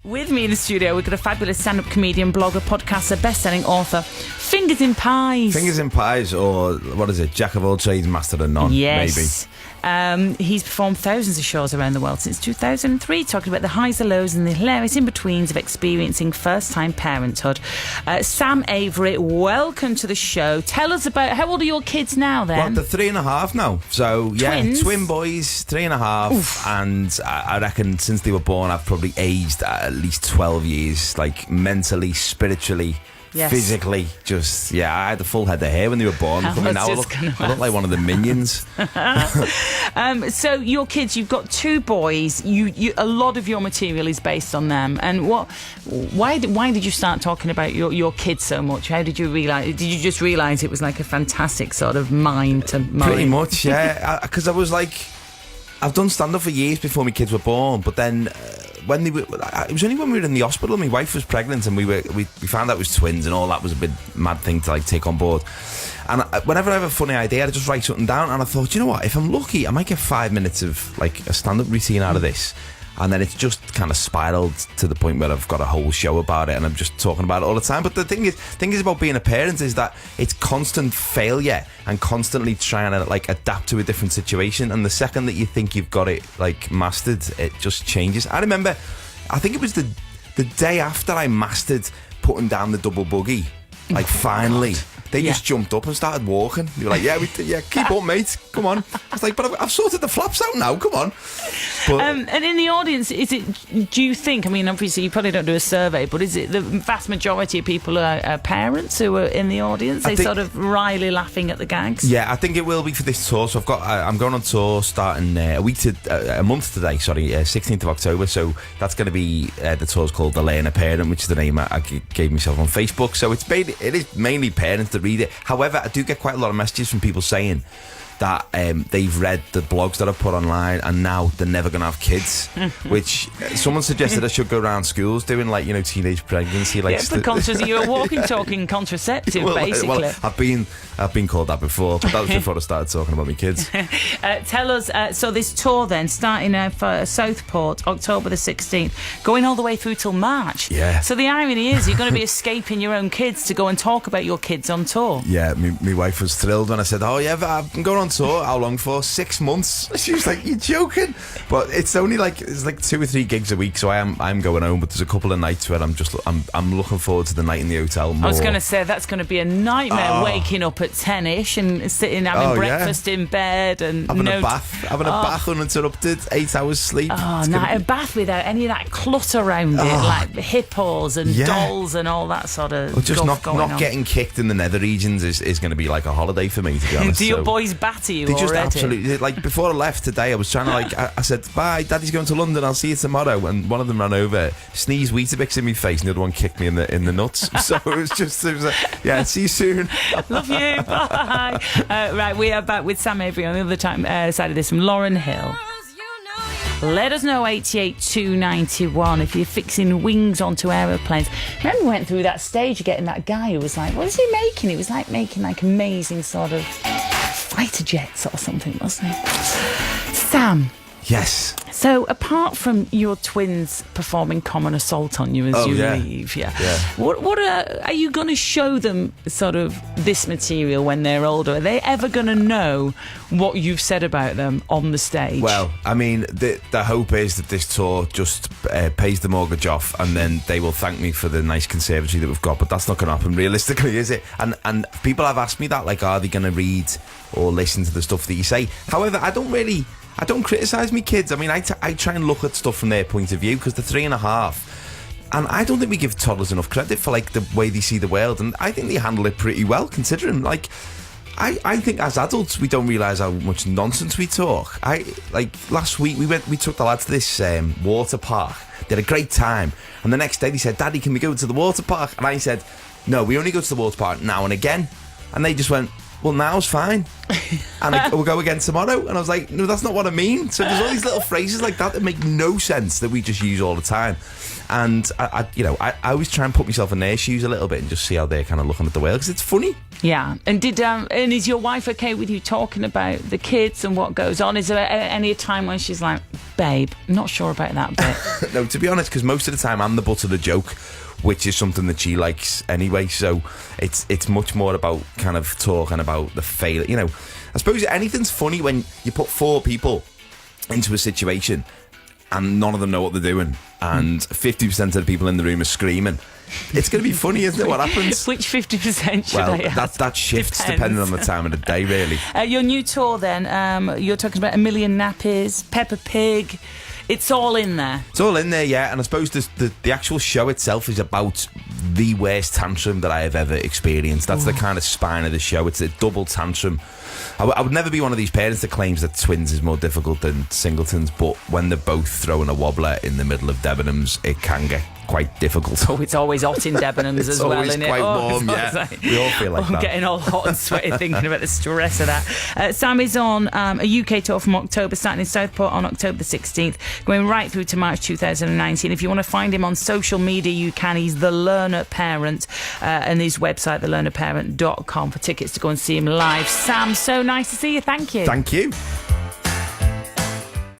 With me in the studio, we've got a fabulous stand-up comedian, blogger, podcaster, best-selling author, Fingers in Pies. Fingers in Pies, or what is it? Jack of all trades, master of none, yes. maybe. He's performed thousands of shows around the world since 2003, talking about the highs, the lows and the hilarious in-betweens of experiencing first-time parenthood. Sam Avery, welcome to the show. Tell us about, how old are your kids now then? Well, they're 3.5 now. So, yeah, Twins? twin boys, 3.5. Oof. And I reckon since they were born, I've probably aged at least 12 years, like mentally, spiritually, physically. Just, I had a full head of hair when they were born. I look like one of the Minions. So your kids, you've got two boys. You a lot of your material is based on them. And why did you start talking about your kids so much? How did you realise? Did you just realise it was like a fantastic sort of mind to mold? Pretty much, yeah. Because I was like, I've done stand-up for years before my kids were born, but then when they were, it was only when we were in the hospital. My wife was pregnant, and we found out it was twins, and all that was a bit mad thing to like take on board. And whenever I have a funny idea, I just write something down, and I thought, you know what? If I'm lucky, I might get 5 minutes of like a stand-up routine out of this. And then it's just kind of spiraled to the point where I've got a whole show about it, and I'm just talking about it all the time. But the thing is about being a parent is that it's constant failure and constantly trying to like adapt to a different situation. And the second that you think you've got it like mastered, it just changes. I remember, I think it was the day after I mastered putting down the double buggy. Like finally. They just jumped up and started walking. They were like, keep up, mate. Come on. I was like, but I've sorted the flaps out now. Come on. But, and in the audience, do you think, I mean, obviously you probably don't do a survey, but is it the vast majority of people are parents who are in the audience? They sort of wryly laughing at the gags? Yeah, I think it will be for this tour. So I'm going on tour starting a month today, 16th of October. So that's going to be, the tour's called The Learner Parent, which is the name I gave myself on Facebook. So it is mainly parents that read it. However, I do get quite a lot of messages from people saying that they've read the blogs that I've put online and now they're never going to have kids, which someone suggested I should go around schools doing like, teenage pregnancy. Like you're a walking, talking contraceptive, basically. Well, I've been called that before, but that was before I started talking about my kids. Tell us, so this tour then, starting for Southport, October the 16th, going all the way through till March. Yeah. So the irony is you're going to be escaping your own kids to go and talk about your kids on tour. Yeah, my wife was thrilled when I said, I'm going on tour. How long for? 6 months. She was like, you're joking. But it's only like 2 or 3 gigs a week, so I'm going home, but there's a couple of nights where I'm looking forward to the night in the hotel more. I was going to say that's going to be a nightmare, waking up at 10ish and sitting having breakfast in bed and having a bath uninterrupted, 8 hours sleep. A bath without any of that clutter around it, like hippos and dolls and all that sort of just guff going on. Not getting kicked in the nether regions is going to be like a holiday for me, to be honest. Do your boys batter you they already? Just absolutely, like before I left today, I was trying to I said, bye, Daddy's going to London, I'll see you tomorrow, and one of them ran over, sneezed Weetabix in my face, and the other one kicked me in the nuts. So it was like, see you soon. Love you, bye. Right, we are back with Sam Avery on the other side of this from Lauren Hill. Let us know, 88291, if you're fixing wings onto aeroplanes. Remember we went through that stage of getting that guy who was like, what is he making? It was like making like amazing sort of fighter jets or something, wasn't it? Sam. Yes. So apart from your twins performing common assault on you as you leave, what are you going to show them sort of this material when they're older? Are they ever going to know what you've said about them on the stage? Well, I mean, the hope is that this tour just pays the mortgage off, and then they will thank me for the nice conservatory that we've got, but that's not going to happen realistically, is it? And people have asked me that, like, are they going to read or listen to the stuff that you say? However, I don't criticise me kids. I mean, I try and look at stuff from their point of view, because they're 3.5, and I don't think we give toddlers enough credit for like the way they see the world, and I think they handle it pretty well, considering like I think as adults we don't realise how much nonsense we talk. Last week we took the lads to this water park. They had a great time, and the next day they said, Daddy, can we go to the water park? And I said, no, we only go to the water park now and again. And they just went, well, now's fine, and we'll go again tomorrow. And I was like, no, that's not what I mean. So there's all these little phrases like that make no sense that we just use all the time. And I always try and put myself in their shoes a little bit and just see how they're kind of looking at the world, because it's funny. Yeah. And is your wife okay with you talking about the kids and what goes on? Is there any time when she's like, babe, I'm not sure about that bit? No, to be honest, because most of the time I'm the butt of the joke, which is something that she likes anyway. So it's much more about kind of talking about the failure. You know, I suppose anything's funny when you put 4 people into a situation and none of them know what they're doing, and 50% of the people in the room are screaming. It's going to be funny, isn't it, what happens? Which 50% should I ask? That shifts depending on the time of the day, really. Your new tour, then, you're talking about A Million Nappies, Peppa Pig. It's all in there. It's all in there, yeah. And I suppose the actual show itself is about the worst tantrum that I have ever experienced. That's the kind of spine of the show. It's a double tantrum. I would never be one of these parents that claims that twins is more difficult than singletons, but when they're both throwing a wobbler in the middle of Debenhams, it can get quite difficult. Oh, it's always hot in Debenhams as well, isn't it? It's always quite warm, yeah. We all feel like that. I'm getting all hot and sweaty thinking about the stress of that. Sam is on a UK tour from October, starting in Southport on October the 16th, going right through to March 2019. If you want to find him on social media, you can. He's The Learner Parent, and his website, thelearnerparent.com, for tickets to go and see him live. Sam, so nice to see you. Thank you. Thank you.